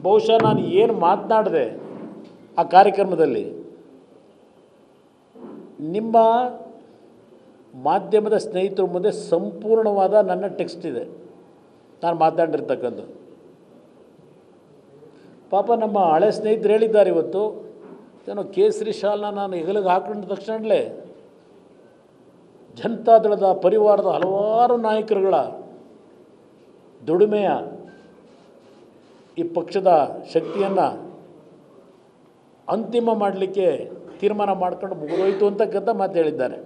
ಬಹುಶಃ ನಾನು ಏನು ಮಾತನಾಡಿದೆ ಆ ಕಾರ್ಯಕ್ರಮದಲ್ಲಿ ನಿಮ್ಮ ಮಾಧ್ಯಮದ ಸ್ನೇಹಿತರ ಮುಂದೆ ಸಂಪೂರ್ಣವಾದ ನನ್ನ ಟೆಕ್ಸ್ಟ್ ಇದೆ, ನಾನು ಮಾತನಾಡಿರ್ತಕ್ಕಂಥದ್ದು. ಪಾಪ ನಮ್ಮ ಹಳೆ ಸ್ನೇಹಿತರು ಹೇಳಿದ್ದಾರೆ ಇವತ್ತು, ಏನೋ ಕೇಸರಿ ಶಾಲ್ನ ನಾನು ಹೆಗಲಿಗೆ ಹಾಕೊಂಡ ತಕ್ಷಣವೇ ಜನತಾದಳದ ಪರಿವಾರದ ಹಲವಾರು ನಾಯಕರುಗಳ ದುಡಿಮೆಯ ಈ ಪಕ್ಷದ ಶಕ್ತಿಯನ್ನು ಅಂತಿಮ ಮಾಡಲಿಕ್ಕೆ ತೀರ್ಮಾನ ಮಾಡ್ಕೊಂಡು ಮುಗಿದೋಯ್ತು ಅಂತಕ್ಕಂಥ ಮಾತು ಹೇಳಿದ್ದಾರೆ.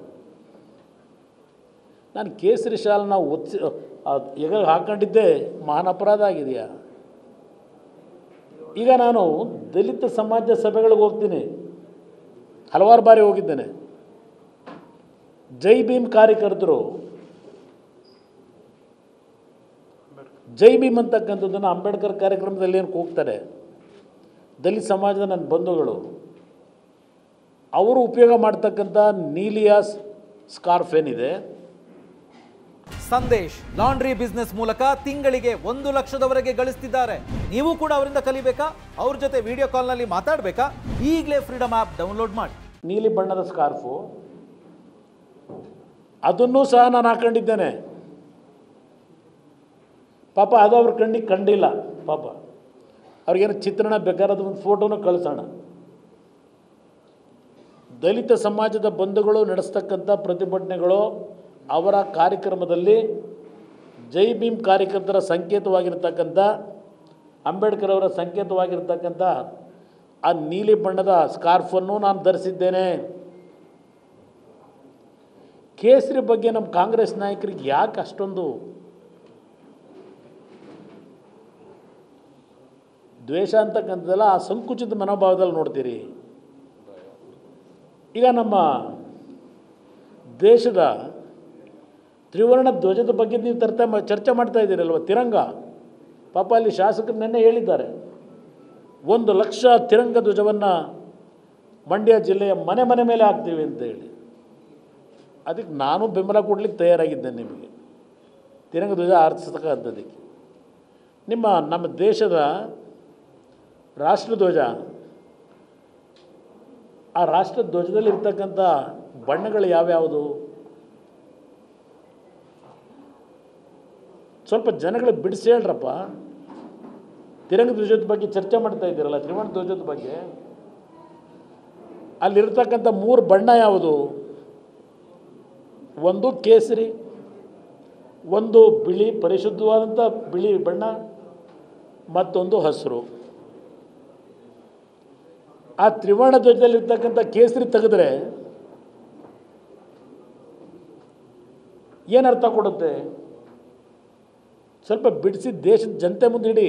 ನಾನು ಕೇಸರಿ ಶಾಲನ್ನ ಹೆಗಲಿಗೆ ಹಾಕೊಂಡಿದ್ದೇ ಮಹಾನ್ ಅಪರಾಧ ಆಗಿದೆಯಾ? ಈಗ ನಾನು ದಲಿತ ಸಮಾಜ ಸಭೆಗಳಿಗೆ ಹೋಗ್ತೀನಿ, ಹಲವಾರು ಬಾರಿ ಹೋಗಿದ್ದೇನೆ. ಜೈ ಭೀಮ್ ಕಾರ್ಯಕರ್ತರು ಜೈ ಭೀಮ್ ಅಂತಕ್ಕಂಥದ್ದನ್ನು ಅಂಬೇಡ್ಕರ್ ಕಾರ್ಯಕ್ರಮದಲ್ಲಿ ಏನು ಹೋಗ್ತಾರೆ, ದಲಿತ ಸಮಾಜದ ನನ್ನ ಬಂಧುಗಳು ಅವರು ಉಪಯೋಗ ಮಾಡ್ತಕ್ಕಂಥ ನೀಲಿಯ ಸ್ಕಾರ್ಫ್ ಏನಿದೆ, ಸಂದೇಶ್ ಲಾಂಡ್ರಿ ಬಿಸ್ನೆಸ್ ಮೂಲಕ ತಿಂಗಳಿಗೆ 1 ಲಕ್ಷದವರೆಗೆ ಗಳಿಸ್ತಿದ್ದಾರೆ. ನೀವು ಕೂಡ ಅವರಿಂದ ಕಲಿಬೇಕಾ? ಅವ್ರ ಜೊತೆ ವಿಡಿಯೋ ಕಾಲ್ನಲ್ಲಿ ಮಾತಾಡಬೇಕಾ? ಈಗಲೇ ಫ್ರೀಡಮ್ ಆ್ಯಪ್ ಡೌನ್ಲೋಡ್ ಮಾಡಿ. ನೀಲಿ ಬಣ್ಣದ ಸ್ಕಾರ್ಫು ಅದನ್ನೂ ಸಹ ನಾನು ಹಾಕೊಂಡಿದ್ದೇನೆ. ಪಾಪ ಅದು ಅವ್ರ ಕಣ್ಣಿಗೆ ಕಂಡಿಲ್ಲ. ಪಾಪ ಅವ್ರಿಗೇನು ಚಿತ್ರಣ ಬೇಕಾದ ಒಂದು ಫೋಟೋನು ಕಳಿಸೋಣ. ದಲಿತ ಸಮಾಜದ ಬಂಧುಗಳು ನಡೆಸ್ತಕ್ಕಂಥ ಪ್ರತಿಭಟನೆಗಳು ಅವರ ಕಾರ್ಯಕ್ರಮದಲ್ಲಿ ಜೈ ಭೀಮ್ ಕಾರ್ಯಕರ್ತರ ಸಂಕೇತವಾಗಿರ್ತಕ್ಕಂಥ ಅಂಬೇಡ್ಕರ್ ಅವರ ಸಂಕೇತವಾಗಿರ್ತಕ್ಕಂಥ ಆ ನೀಲಿ ಬಣ್ಣದ ಸ್ಕಾರ್ಫನ್ನು ನಾನು ಧರಿಸಿದ್ದೇನೆ. ಕೇಸರಿ ಬಗ್ಗೆ ನಮ್ಮ ಕಾಂಗ್ರೆಸ್ ನಾಯಕರಿಗೆ ಯಾಕೆ ಅಷ್ಟೊಂದು ದ್ವೇಷ ಅಂತಕ್ಕಂಥದ್ದೆಲ್ಲ ಆ ಸಂಕುಚಿತ ಮನೋಭಾವದಲ್ಲಿ ನೋಡ್ತೀರಿ. ಈಗ ನಮ್ಮ ದೇಶದ ತ್ರಿವರ್ಣ ಧ್ವಜದ ಬಗ್ಗೆ ನೀವು ಚರ್ಚೆ ಮಾಡ್ತಾ ಇದ್ದೀರಲ್ವ, ತಿರಂಗ. ಪಾಪ ಅಲ್ಲಿ ಶಾಸಕರು ನೆನ್ನೆ ಹೇಳಿದ್ದಾರೆ 1 ಲಕ್ಷ ತಿರಂಗ ಧ್ವಜವನ್ನು ಮಂಡ್ಯ ಜಿಲ್ಲೆಯ ಮನೆ ಮನೆ ಮೇಲೆ ಹಾಕ್ತೀವಿ ಅಂತ ಹೇಳಿ. ಅದಕ್ಕೆ ನಾನು ಬೆಂಬಲ ಕೊಡಲಿಕ್ಕೆ ತಯಾರಾಗಿದ್ದೇನೆ. ನಿಮಗೆ ತಿರಂಗ ಧ್ವಜ ಆರಿಸ್ತಕ್ಕಂಥದ್ದಕ್ಕೆ ನಮ್ಮ ದೇಶದ ರಾಷ್ಟ್ರಧ್ವಜ, ಆ ರಾಷ್ಟ್ರಧ್ವಜದಲ್ಲಿ ಇರ್ತಕ್ಕಂಥ ಬಣ್ಣಗಳು ಯಾವ್ಯಾವುದು? ಸ್ವಲ್ಪ ಜನಗಳು ಬಿಡಿಸಿ ಹೇಳ್ರಪ್ಪ. ತಿರಂಗ ಧ್ವಜದ ಬಗ್ಗೆ ಚರ್ಚೆ ಮಾಡ್ತಾ ಇದ್ದೀರಲ್ಲ, ತ್ರಿವರ್ಣ ಧ್ವಜದ ಬಗ್ಗೆ, ಅಲ್ಲಿರ್ತಕ್ಕಂಥ 3 ಬಣ್ಣ ಯಾವುದು? ಒಂದು ಕೇಸರಿ, ಒಂದು ಬಿಳಿ, ಪರಿಶುದ್ಧವಾದಂಥ ಬಿಳಿ ಬಣ್ಣ, ಮತ್ತೊಂದು ಹಸಿರು. ಆ ತ್ರಿವರ್ಣ ಧ್ವಜದಲ್ಲಿರ್ತಕ್ಕಂಥ ಕೇಸರಿ ತೆಗೆದ್ರೆ ಏನರ್ಥ ಕೊಡುತ್ತೆ? ಸ್ವಲ್ಪ ಬಿಡಿಸಿ ದೇಶದ ಜನತೆ ಮುಂದೆ ಇಡಿ.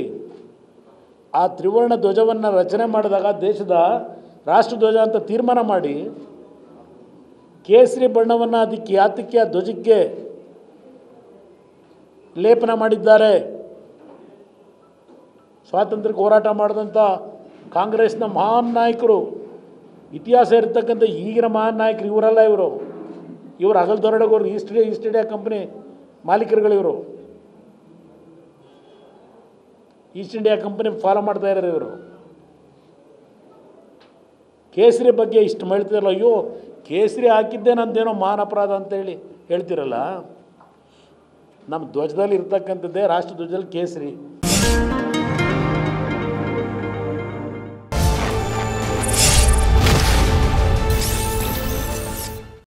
ಆ ತ್ರಿವರ್ಣ ಧ್ವಜವನ್ನು ರಚನೆ ಮಾಡಿದಾಗ ದೇಶದ ರಾಷ್ಟ್ರಧ್ವಜ ಅಂತ ತೀರ್ಮಾನ ಮಾಡಿ ಕೇಸರಿ ಬಣ್ಣವನ್ನು ಅದಕ್ಕೆ ಯಾತಕ್ಕೆ ಆ ಧ್ವಜಕ್ಕೆ ಲೇಪನ ಮಾಡಿದ್ದಾರೆ? ಸ್ವಾತಂತ್ರ್ಯಕ್ಕೆ ಹೋರಾಟ ಮಾಡಿದಂಥ ಕಾಂಗ್ರೆಸ್ನ ಮಹಾನ್ ನಾಯಕರು, ಇತಿಹಾಸ ಇರತಕ್ಕಂಥ ಈಗಿನ ಮಹಾನ್ ನಾಯಕರು ಇವರಲ್ಲ. ಇವರು ಹಗಲ್ದೊರಡಗೋರು ಈಸ್ಟ್ ಇಂಡಿಯಾ ಕಂಪ್ನಿ ಮಾಲೀಕರುಗಳಿವರು. ಈಸ್ಟ್ ಇಂಡಿಯಾ ಕಂಪನಿ ಫಾಲೋ ಮಾಡ್ತಾ ಇದ್ದಾರೆ ಇವರು. ಕೇಸರಿ ಬಗ್ಗೆ ಇಷ್ಟು ಹೇಳ್ತಿರಲ್ಲ, ಅಯ್ಯೋ ಕೇಸರಿ ಹಾಕಿದ್ದೆ ನಂದೇನೋ ಮಹಾನ್ ಅಪರಾಧ ಅಂತ ಹೇಳ್ತಿರಲ್ಲ. ನಮ್ಮ ಧ್ವಜದಲ್ಲಿ ಇರ್ತಕ್ಕಂಥದ್ದೇ ರಾಷ್ಟ್ರ ಧ್ವಜದಲ್ಲಿ ಕೇಸರಿ.